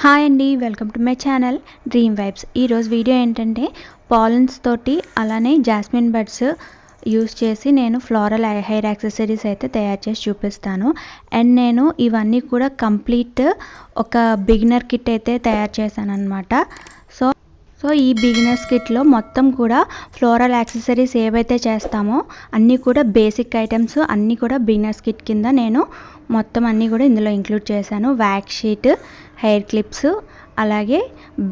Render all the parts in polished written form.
Hi అండి, welcome to my channel dream vibes. ఈరోజు video ఏంటంటే పాలన్స్ తోటి అలానే జాస్మిన్ బడ్స్ యూస్ చేసి నేను ఫ్లోరల్ హెయిర్ యాక్సెసరీస్ అయితే తయారు చేసి చూపిస్తాను. అండ్ నేను ఇవన్నీ కూడా కంప్లీట్ ఒక బిగినర్ కిట్ అయితే తయారు చేశాను అనమాట. సో ఈ బిగినర్స్ కిట్లో మొత్తం కూడా ఫ్లోరల్ యాక్సెసరీస్ ఏవైతే చేస్తామో అన్నీ కూడా బేసిక్ ఐటమ్స్ అన్నీ కూడా బిగినర్స్ కిట్ కింద నేను మొత్తం అన్నీ కూడా ఇందులో ఇంక్లూడ్ చేశాను. వ్యాక్స్ షీట్, హెయిర్ క్లిప్స్, అలాగే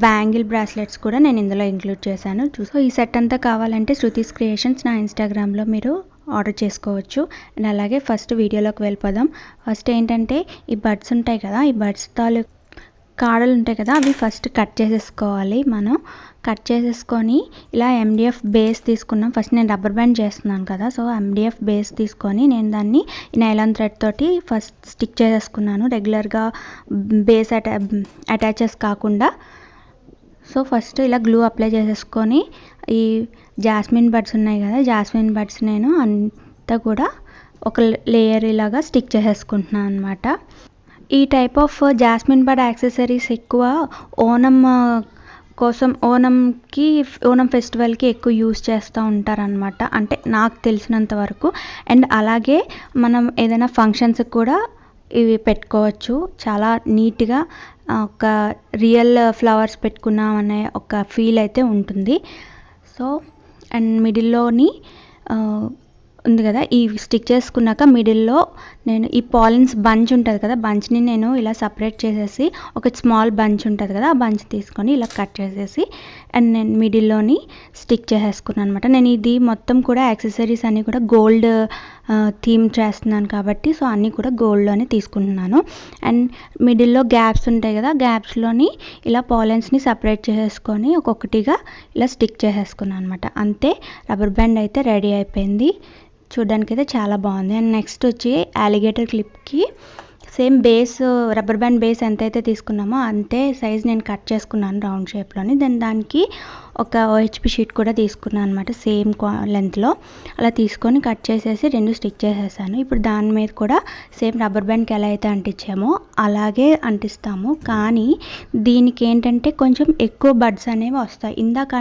బ్యాంగిల్ బ్రాస్లెట్స్ కూడా నేను ఇందులో ఇంక్లూడ్ చేశాను. సో ఈ సెట్ అంతా కావాలంటే శృతిస్ క్రియేషన్స్ నా ఇన్స్టాగ్రామ్లో మీరు ఆర్డర్ చేసుకోవచ్చు. అండ్ అలాగే ఫస్ట్ వీడియోలోకి వెళ్ళిపోదాం. ఫస్ట్ ఏంటంటే ఈ బడ్స్ ఉంటాయి కదా, ఈ బడ్స్ తాలూకు కాడలు ఉంటాయి కదా, అవి ఫస్ట్ కట్ చేసేసుకోవాలి. మనం కట్ చేసేసుకొని ఇలా MDF బేస్ తీసుకున్నాం. ఫస్ట్ నేను రబ్బర్ బ్యాండ్ చేస్తున్నాను కదా, సో MDF బేస్ తీసుకొని నేను దాన్ని నైలాన్ థ్రెడ్ తోటి ఫస్ట్ స్టిక్ చేసేసుకున్నాను. రెగ్యులర్గా బేస్ అటాచెస్ కాకుండా. సో ఫస్ట్ ఇలా గ్లూ అప్లై చేసేసుకొని ఈ జాస్మిన్ బడ్స్ ఉన్నాయి కదా, జాస్మిన్ బడ్స్ నేను అంతా కూడా ఒక లేయర్ ఇలాగా స్టిక్ చేసేసుకుంటున్నాను అనమాట. ఈ type of jasmine bud accessories ఎక్కువ ఓణం కోసం, ఓణం ఫెస్టివల్కి ఎక్కువ యూస్ చేస్తూ ఉంటారనమాట, అంటే నాకు తెలిసినంత వరకు. అండ్ అలాగే మనం ఏదైనా ఫంక్షన్స్కి కూడా ఇవి పెట్టుకోవచ్చు. చాలా నీట్గా ఒక రియల్ ఫ్లవర్స్ పెట్టుకున్నాం అనే ఒక ఫీల్ అయితే ఉంటుంది. సో అండ్ మిడిల్లోని ఉంది కదా, ఈ స్టిక్ చేసుకున్నాక మిడిల్లో నేను ఈ పాలిన్స్ బంచ్ ఉంటుంది కదా, బంచ్ని నేను ఇలా సపరేట్ చేసేసి ఒక స్మాల్ బంచ్ ఉంటుంది కదా, ఆ బంచ్ తీసుకొని ఇలా కట్ చేసేసి అండ్ నేను మిడిల్లోని స్టిక్ చేసేసుకున్నాను అనమాట. నేను ఇది మొత్తం కూడా యాక్సెసరీస్ అన్నీ కూడా గోల్డ్ థీమ్ చేస్తున్నాను కాబట్టి సో అన్నీ కూడా గోల్డ్లోనే తీసుకుంటున్నాను. అండ్ మిడిల్లో గ్యాప్స్ ఉంటాయి కదా, గ్యాప్స్లోని ఇలా పాలిన్స్ని సపరేట్ చేసేసుకొని ఒక్కొక్కటిగా ఇలా స్టిక్ చేసేసుకున్నాను అనమాట. అంతే, రబ్బర్ బ్యాండ్ అయితే రెడీ అయిపోయింది. చూడడానికి అయితే చాలా బాగుంది. అండ్ నెక్స్ట్ వచ్చి అలిగేటర్ క్లిప్కి same base, rubber band base ఎంతైతే తీసుకున్నామో అంతే సైజ్ నేను కట్ చేసుకున్నాను రౌండ్ షేప్లోని. దెన్ దానికి ఒక OHP షీట్ కూడా తీసుకున్నాను అనమాట, సేమ్ లెంత్లో. అలా తీసుకొని కట్ చేసేసి రెండు స్టిక్ చేసేసాను. ఇప్పుడు దాని మీద కూడా సేమ్ రబ్బర్ బ్యాండ్కి ఎలా అయితే అంటించామో అలాగే అంటిస్తాము. కానీ దీనికి ఏంటంటే కొంచెం ఎక్కువ బడ్స్ అనేవి వస్తాయి. ఇందాక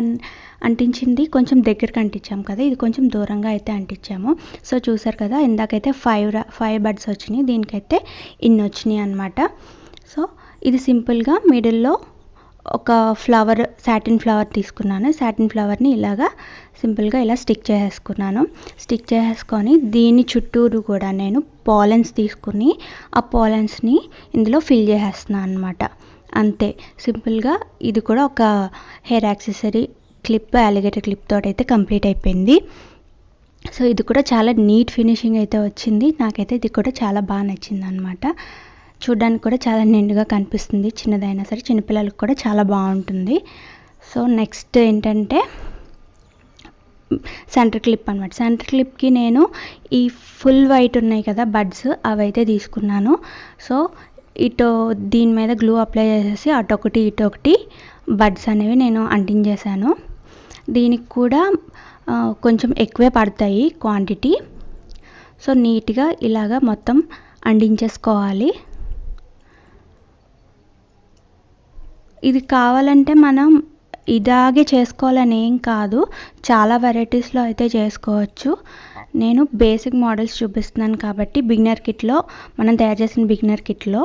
అంటించింది కొంచెం దగ్గరికి అంటించాము కదా, ఇది కొంచెం దూరంగా అయితే అంటించాము. సో చూసారు కదా, ఇందాకైతే 5 బడ్స్ వచ్చినాయి, దీనికైతే ఇన్ని వచ్చినాయి అనమాట. సో ఇది సింపుల్గా మిడిల్లో ఒక ఫ్లవర్, సాటిన్ ఫ్లవర్ తీసుకున్నాను. సాటిన్ ఫ్లవర్ని ఇలాగా సింపుల్గా ఇలా స్టిక్ చేసేసుకున్నాను. స్టిక్ చేసేసుకొని దీని చుట్టూరు కూడా నేను పాలన్స్ తీసుకుని ఆ పాలన్స్ని ఇందులో ఫిల్ చేసేస్తున్నాను అనమాట. అంతే సింపుల్గా ఇది కూడా ఒక hair accessory clip, alligator clip తోటి అయితే కంప్లీట్ అయిపోయింది. సో ఇది కూడా చాలా నీట్ ఫినిషింగ్ అయితే వచ్చింది. నాకైతే ఇది కూడా చాలా బాగా నచ్చింది అనమాట. చూడడానికి కూడా చాలా నిండుగా కనిపిస్తుంది, చిన్నదైనా సరే చిన్నపిల్లలకు కూడా చాలా బాగుంటుంది. సో నెక్స్ట్ ఏంటంటే సెంటర్ క్లిప్ అనమాట. సెంటర్ క్లిప్కి నేను ఈ ఫుల్ వైట్ ఉన్నాయి కదా బడ్స్, అవైతే తీసుకున్నాను. సో దీని మీద గ్లూ అప్లై చేసేసి అటొకటి ఇటొకటి బడ్స్ అనేవి నేను అంటించేసాను. దీనికి కూడా కొంచెం ఎక్కువే పడతాయి క్వాంటిటీ. సో నీట్గా ఇలాగా మొత్తం అంటించేసుకోవాలి. ఇది కావాలంటే మనం ఇలాగే చేసుకోవాలని ఏం కాదు, చాలా వెరైటీస్లో అయితే చేసుకోవచ్చు. నేను బేసిక్ మోడల్స్ చూపిస్తున్నాను కాబట్టి బిగినర్ కిట్లో, మనం తయారు చేసిన బిగినర్ కిట్లో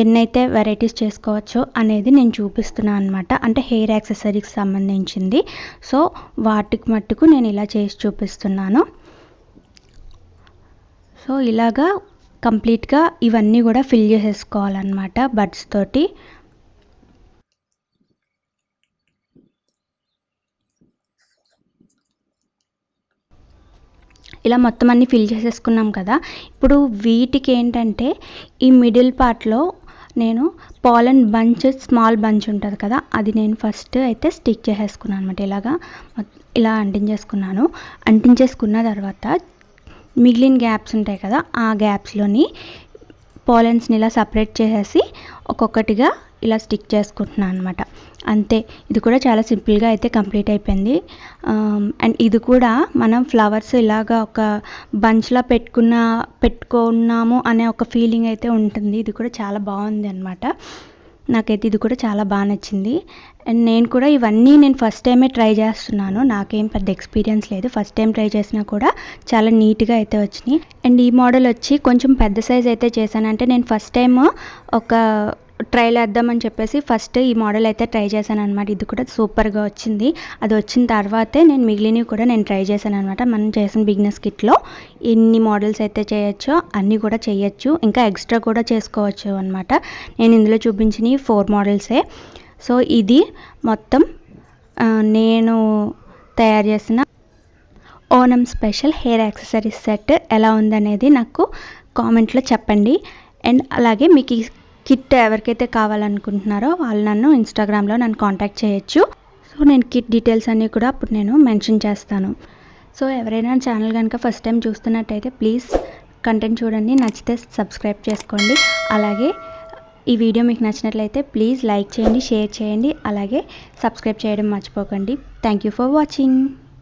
ఎన్నైతే వెరైటీస్ చేసుకోవచ్చో అనేది నేను చూపిస్తున్నాను అనమాట. అంటే హెయిర్ యాక్సెసరీకి సంబంధించింది. సో వాటికి మట్టుకు నేను ఇలా చేసి చూపిస్తున్నాను. సో ఇలాగా కంప్లీట్గా ఇవన్నీ కూడా ఫిల్ చేసేసుకోవాలన్నమాట బడ్స్ తోటి. ఇలా మొత్తం అన్నీ ఫిల్ చేసేసుకున్నాం కదా. ఇప్పుడు వీటికి ఏంటంటే ఈ మిడిల్ పార్ట్లో నేను పాలన్ బంచ్, స్మాల్ బంచ్ ఉంటుంది కదా, అది నేను ఫస్ట్ అయితే స్టిక్ చేసేసుకున్నాను అనమాట. ఇలా అంటించేసుకున్నాను. అంటించేసుకున్న తర్వాత మిగిలిన గ్యాప్స్ ఉంటాయి కదా, ఆ గ్యాప్స్లోని పాలన్స్ని ఇలా సపరేట్ చేసేసి ఒక్కొక్కటిగా ఇలా స్టిక్ చేసుకుంటున్నాను అనమాట. అంతే, ఇది కూడా చాలా సింపుల్గా అయితే కంప్లీట్ అయిపోయింది. అండ్ ఇది కూడా మనం ఫ్లవర్స్ ఇలాగా ఒక బంచ్లా పెట్టుకున్నాము అనే ఒక ఫీలింగ్ అయితే ఉంటుంది. ఇది కూడా చాలా బాగుంది అనమాట. నాకైతే ఇది కూడా చాలా బాగా నచ్చింది. అండ్ నేను కూడా ఇవన్నీ ఫస్ట్ టైమే ట్రై చేస్తున్నాను. నాకేం పెద్ద ఎక్స్పీరియన్స్ లేదు. ఫస్ట్ టైం ట్రై చేసినా కూడా చాలా నీట్గా అయితే వచ్చినాయి. అండ్ ఈ మోడల్ వచ్చి కొంచెం పెద్ద సైజ్ అయితే చేశాను. అంటే నేను ఫస్ట్ టైం ఒక ట్రైల్ వేద్దామని చెప్పేసి ఫస్ట్ ఈ మోడల్ అయితే ట్రై చేశాను అనమాట. ఇది కూడా సూపర్గా వచ్చింది. అది వచ్చిన తర్వాతే నేను మిగిలినవి కూడా ట్రై చేశాను అనమాట. మనం చేసిన బిగినర్స్ కిట్లో ఎన్ని మోడల్స్ అయితే చేయొచ్చో అన్నీ కూడా చేయొచ్చు, ఇంకా ఎక్స్ట్రా కూడా చేసుకోవచ్చు అనమాట. నేను ఇందులో చూపించిన 4 మోడల్సే. సో ఇది మొత్తం నేను తయారు చేసిన Onam special hair accessories set ఎలా ఉందనేది నాకు కామెంట్లో చెప్పండి. అండ్ అలాగే మీకు ఈ కిట్ ఎవరికైతే కావాలనుకుంటున్నారో వాళ్ళు నన్ను ఇన్స్టాగ్రామ్లో కాంటాక్ట్ చేయొచ్చు. సో నేను కిట్ డీటెయిల్స్ అన్నీ కూడా అప్పుడు నేను మెన్షన్ చేస్తాను. సో ఎవరైనా ఛానల్ కనుక ఫస్ట్ టైం చూస్తున్నట్టయితే ప్లీజ్ కంటెంట్ చూడండి, నచ్చితే సబ్స్క్రైబ్ చేసుకోండి. అలాగే ఈ వీడియో మీకు నచ్చినట్లయితే ప్లీజ్ లైక్ చేయండి, షేర్ చేయండి, అలాగే సబ్స్క్రైబ్ చేయడం మర్చిపోకండి. Thank you for watching.